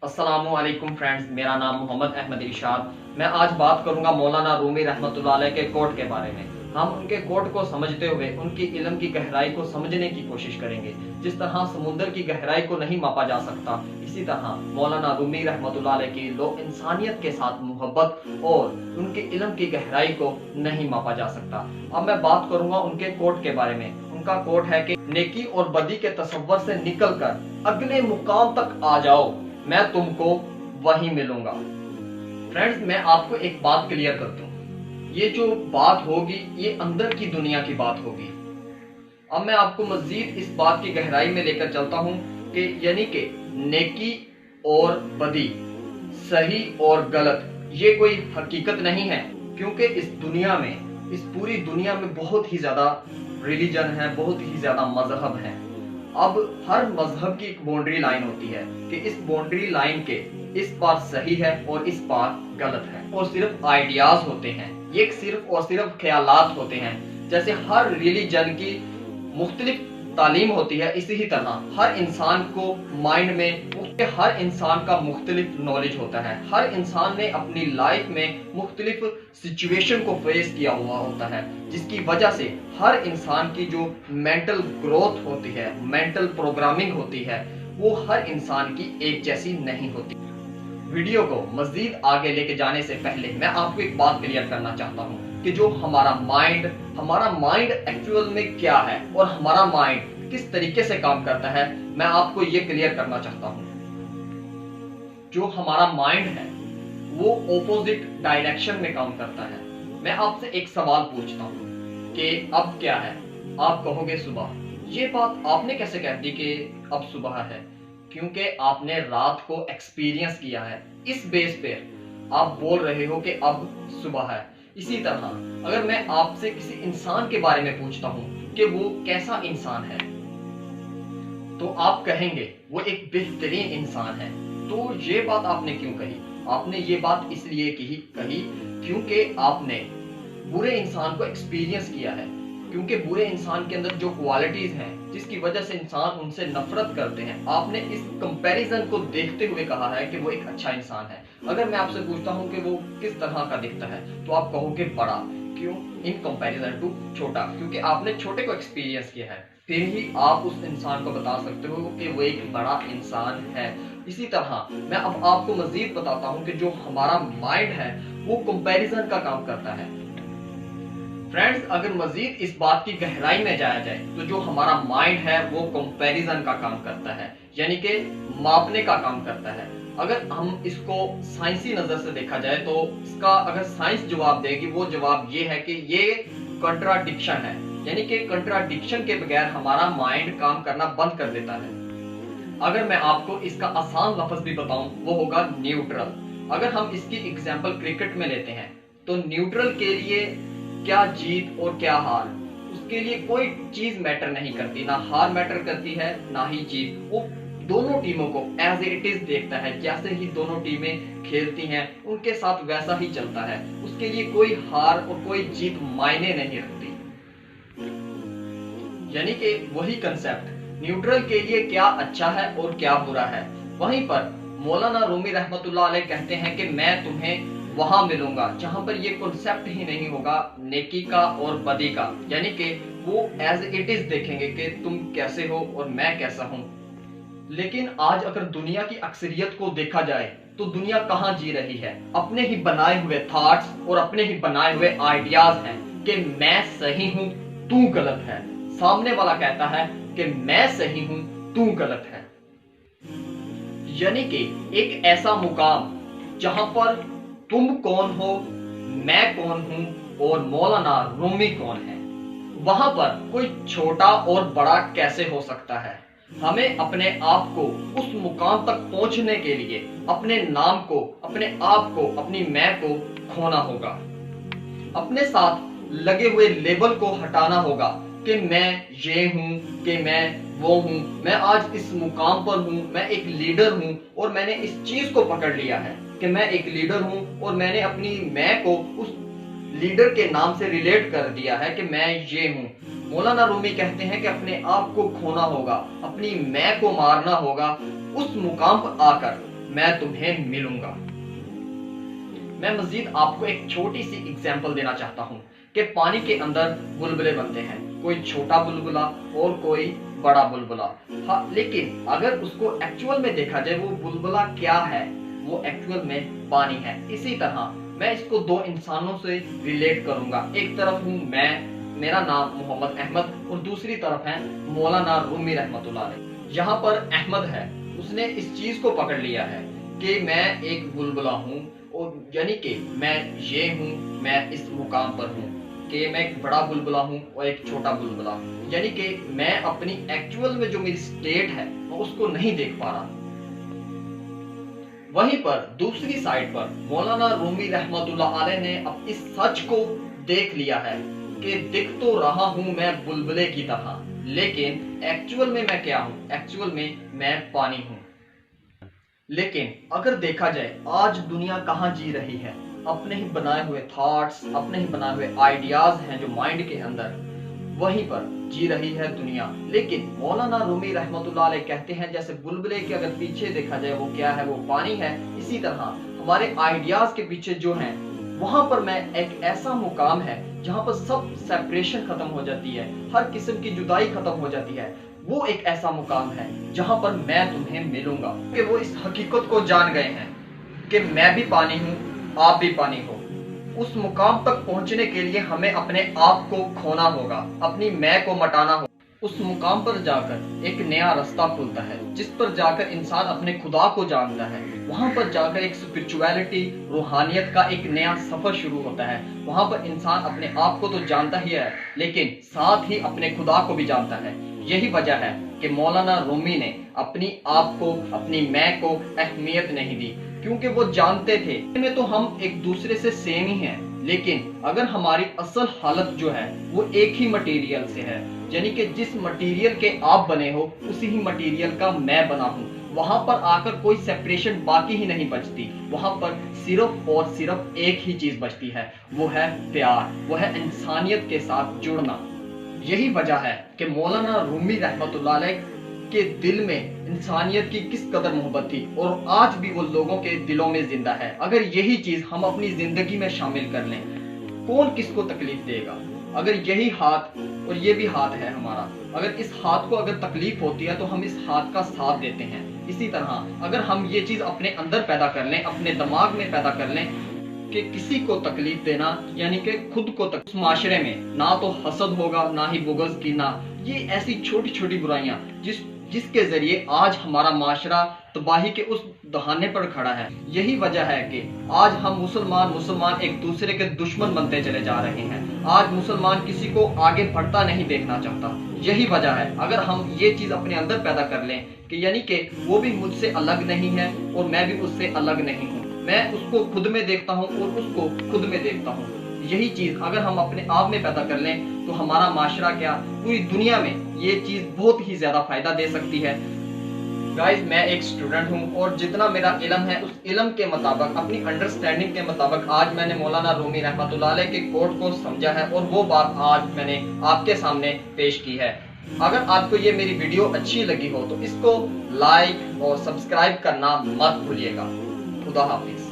अस्सलामुअलैकुम फ्रेंड्स, मेरा नाम मोहम्मद अहमद इरशाद। मैं आज बात करूंगा मौलाना रूमी रहमतुल्लाह अलैह के कोट के बारे में। हम उनके कोट को समझते हुए उनकी इल्म की गहराई को समझने की कोशिश करेंगे। जिस तरह समुद्र की गहराई को नहीं मापा जा सकता, इसी तरह मौलाना रूमी रहमतुल्लाह अलैह की लोग इंसानियत के साथ मोहब्बत और उनके इल्म की गहराई को नहीं मापा जा सकता। अब मैं बात करूंगा उनके कोट के बारे में। उनका कोट है कि नेकी और बदी के तसव्वुर से निकलकर अगले मुकाम तक आ जाओ, मैं तुमको वहीं मिलूंगा। फ्रेंड्स, मैं आपको एक बात क्लियर कर दूं, ये जो बात होगी ये अंदर की दुनिया की बात होगी। अब मैं आपको मजीद इस बात की गहराई में लेकर चलता हूं कि यानी कि नेकी और बदी, सही और गलत, ये कोई हकीकत नहीं है। क्योंकि इस दुनिया में, इस पूरी दुनिया में बहुत ही ज्यादा रिलीजन है, बहुत ही ज्यादा मजहब है। अब हर मजहब की एक बाउंड्री लाइन होती है कि इस बाउंड्री लाइन के इस पार सही है और इस पार गलत है। और सिर्फ आइडियाज होते हैं, ये सिर्फ और सिर्फ ख्यालात होते हैं। जैसे हर रिलीजन की मुख्तलिफ तालीम होती है, इसी ही तरह हर इंसान को माइंड में हर इंसान का मुख्तलिफ नॉलेज होता है। हर इंसान ने अपनी लाइफ में मुख्तलिफ सिचुएशन को फेस किया हुआ होता है, जिसकी वजह से हर इंसान की जो मेंटल ग्रोथ होती है, मेंटल प्रोग्रामिंग होती है, वो हर इंसान की एक जैसी नहीं होती। वीडियो को मजीद आगे लेके जाने से पहले मैं आपको एक बात क्लियर करना चाहता हूँ कि जो हमारा माइंड एक्चुअल में क्या है और हमारा माइंड किस तरीके से काम करता है, मैं आपको ये क्लियर करना चाहता हूँ। जो हमारा माइंड है वो ऑपोजिट डायरेक्शन में काम करता है। मैं आपसे एक सवाल पूछता हूँ कि अब क्या है, आप कहोगे सुबह। ये बात आपने कैसे कह दी कि अब सुबह है? क्योंकि आपने रात को एक्सपीरियंस किया है, इस बेस पे आप बोल रहे हो कि अब सुबह है। इसी तरह अगर मैं आपसे किसी इंसान के बारे में पूछता हूँ कि वो कैसा इंसान है, तो आप कहेंगे वो एक बेहतरीन इंसान है। तो ये बात आपने क्यों कही? आपने ये बात इसलिए कही क्योंकि आपने बुरे इंसान को एक्सपीरियंस किया है। क्योंकि बुरे इंसान के अंदर जो क्वालिटीज हैं जिसकी वजह से इंसान उनसे नफरत करते हैं, आपने इस कंपैरिजन को देखते हुए कहा है कि वो एक अच्छा इंसान है। अगर मैं आपसे पूछता हूँ कि वो किस तरह का दिखता है, तो आप कहोगे बड़ा। क्यों? इन कंपैरिजन टू छोटा, क्योंकि आपने छोटे को एक्सपीरियंस किया है। फिर ही आप उस इंसान को बता सकते हो कि वो एक बड़ा इंसान है। इसी तरह मैं अब आपको मजीद बताता हूँ कि जो हमारा माइंड है वो कंपैरिजन का काम करता है। फ्रेंड्स, अगर मजीद इस बात की गहराई में जाया जाए तो जो हमारा माइंड है वो कंपैरिजन का काम करता है, यानी कि मापने का काम करता है। अगर हम इसको साइंसी नजर से देखा जाए तो इसका अगर साइंस जवाब देगी, वो जवाब ये है कि ये कंट्राडिक्शन है, यानी कि कंट्राडिक्शन के बगैर हमारा माइंड काम करना बंद कर देता है। अगर मैं आपको इसका आसान लफ्ज भी बताऊं, वो होगा न्यूट्रल। अगर हम इसकी एग्जांपल क्रिकेट में लेते हैं तो न्यूट्रल के लिए क्या जीत और क्या हार, उसके लिए कोई चीज मैटर नहीं करती, ना हार मैटर करती है ना ही जीत। वो दोनों टीमों को एज इट इज देखता है, जैसे ही दोनों टीमें खेलती हैं उनके साथ वैसा ही चलता है। उसके लिए कोई हार और कोई जीत मायने नहीं रखती। यानी कि वही कंसेप्ट, न्यूट्रल के लिए क्या अच्छा है और क्या बुरा है। वहीं पर मौलाना रूमी रहमतुल्लाह अलैह कहते हैं कि मैं तुम्हें वहां मिलूंगा जहां पर ये कॉन्सेप्ट ही नहीं होगा नेकी का और बदी का, यानी कि वो एज इट इज देखेंगे कि तुम कैसे हो और मैं कैसा हूं। लेकिन आज अगर दुनिया की अक्सरियत को देखा जाए तो दुनिया कहां जी रही है? अपने ही बनाए हुए थॉट्स और अपने ही बनाए हुए आइडियाज हैं कि मैं सही हूं तू गलत है। सामने वाला कहता है कि मैं सही हूं तू गलत है। यानी कि एक ऐसा मुकाम जहां पर तुम कौन हो, मैं कौन हूं और मौलाना रूमी कौन है, वहां पर कोई छोटा और बड़ा कैसे हो सकता है? हमें अपने आप को उस मुकाम तक पहुंचने के लिए अपने नाम को, अपने आप को, अपनी मैं को खोना होगा। अपने साथ लगे हुए लेबल को हटाना होगा कि मैं ये हूं, कि मैं वो हूं, मैं आज इस मुकाम पर हूं, मैं एक लीडर हूं और मैंने इस चीज को पकड़ लिया है कि मैं एक लीडर हूं और मैंने अपनी मैं को उस लीडर के नाम से रिलेट कर दिया है कि मैं ये हूं। मौलाना रूमी कहते हैं कि अपने आप को खोना होगा, अपनी मैं को मारना होगा उस मुकाम पर आकर मैं तुम्हें मिलूंगा। मैं मजीद आपको एक छोटी सी एग्जाम्पल देना चाहता हूँ कि पानी के अंदर बुलबुले बनते हैं, कोई छोटा बुलबुला और कोई बड़ा बुलबुला। हाँ, लेकिन अगर उसको एक्चुअल में देखा जाए वो बुलबुला क्या है, वो एक्चुअल में पानी है। इसी तरह मैं इसको दो इंसानों से रिलेट करूंगा। एक तरफ हूँ मैं, मेरा नाम मोहम्मद अहमद, और दूसरी तरफ है मौलाना रूमी रहमतुल्लाह अलैह। यहाँ पर अहमद है, उसने इस चीज को पकड़ लिया है कि मैं एक बुलबुला हूँ, और यानी कि मैं ये हूँ, मैं इस मुकाम पर हूँ कि मैं एक बड़ा बुलबुला हूँ और एक छोटा बुलबुला हूँ। यानी कि मैं अपनी एक्चुअल में जो मेरी स्टेट है मैं उसको नहीं देख पा रहा। वहीं पर दूसरी साइड पर मौलाना रूमी रहमतुल्लाह अलैह ने अब इस सच को देख लिया है कि दिख तो रहा हूं मैं बुलबुले की तरह, लेकिन एक्चुअल में मैं क्या हूं? एक्चुअल में मैं पानी हूं। लेकिन अगर देखा जाए आज दुनिया कहाँ जी रही है, अपने ही बनाए हुए थॉट्स, अपने ही बनाए हुए आइडियाज हैं जो माइंड के अंदर, वहीं पर जी रही है दुनिया। लेकिन मौलाना रूमी रहमतुल्लाह अलैह कहते हैं जैसे बुलबुले के अगर पीछे देखा जाए वो क्या है, वो पानी है, इसी तरह हमारे आइडियाज के पीछे जो है वहां पर मैं एक ऐसा मुकाम है जहां पर सब सेपरेशन खत्म हो जाती है, हर किस्म की जुदाई खत्म हो जाती है। वो एक ऐसा मुकाम है जहां पर मैं तुम्हें मिलूंगा। कि वो इस हकीकत को जान गए हैं कि मैं भी पानी हूं, आप भी पानी हो। उस मुकाम तक पहुंचने के लिए हमें अपने आप को खोना होगा, अपनी मैं को मटाना होगा। उस मुकाम पर जाकर एक नया रास्ता खुलता है जिस पर जाकर इंसान अपने खुदा को जानता है। वहां पर जाकर एक स्पिरिचुअलिटी, रूहानियत का एक नया सफर शुरू होता है। वहां पर इंसान अपने आप को तो जानता ही है, लेकिन साथ ही अपने खुदा को भी जानता है। यही वजह है कि मौलाना रूमी ने अपनी आप को, अपनी मैं को अहमियत नहीं दी, क्योंकि वो जानते थे में तो हम एक दूसरे से सेम ही हैं, लेकिन अगर हमारी असल हालत जो है वो एक ही मटेरियल से है, यानी कि जिस मटेरियल के आप बने हो उसी ही मटेरियल का मैं बना हूँ, वहां पर आकर कोई सेपरेशन बाकी ही नहीं बचती। वहां पर सिर्फ और सिर्फ एक ही चीज बचती है, वो है प्यार, वो है इंसानियत के साथ जुड़ना। यही वजह है कि मौलाना रूमी रहमतुल्लाह अलैह के दिल में इंसानियत की किस कदर मोहब्बत थी और आज भी वो लोगों के दिलों में जिंदा है। अगर यही चीज हम अपनी जिंदगी में शामिल कर लें, कौन किसको तकलीफ देगा? अगर यही हाथ और ये भी हाथ है हमारा, अगर इस हाथ को अगर तकलीफ होती है तो हम इस हाथ का साथ देते हैं। इसी तरह अगर हम ये चीज अपने अंदर पैदा कर लें, अपने दिमाग में पैदा कर लें कि किसी को तकलीफ देना यानी कि खुद को उस माशरे में ना तो हसद होगा, ना ही बुग़्ज़ की, ना ये ऐसी छोटी छोटी बुराइयां जिसके जरिए आज हमारा माशरा तबाही के उस दहाने पर खड़ा है। यही वजह है कि आज हम मुसलमान एक दूसरे के दुश्मन बनते चले जा रहे हैं। आज मुसलमान किसी को आगे बढ़ता नहीं देखना चाहता। यही वजह है, अगर हम ये चीज अपने अंदर पैदा कर लें कि यानी कि वो भी मुझसे अलग नहीं है और मैं भी उससे अलग नहीं हूँ, मैं उसको खुद में देखता हूँ और उसको खुद में देखता हूँ, यही चीज अगर हम अपने आप में पैदा कर लें तो हमारा माशरा क्या, पूरी दुनिया में ये चीज बहुत ही ज्यादा फायदा दे सकती है। गाइस, मैं एक स्टूडेंट हूँ और जितना मेरा इल्म है उस इल्म के मुताबिक, अपनी अंडरस्टैंडिंग के मुताबिक आज मैंने मौलाना रूमी रहमतुल्लाह अलैह के कोट को समझा है और वो बात आज मैंने आपके सामने पेश की है। अगर आपको ये मेरी वीडियो अच्छी लगी हो तो इसको लाइक और सब्सक्राइब करना मत भूलिएगा। खुदा हाफिज।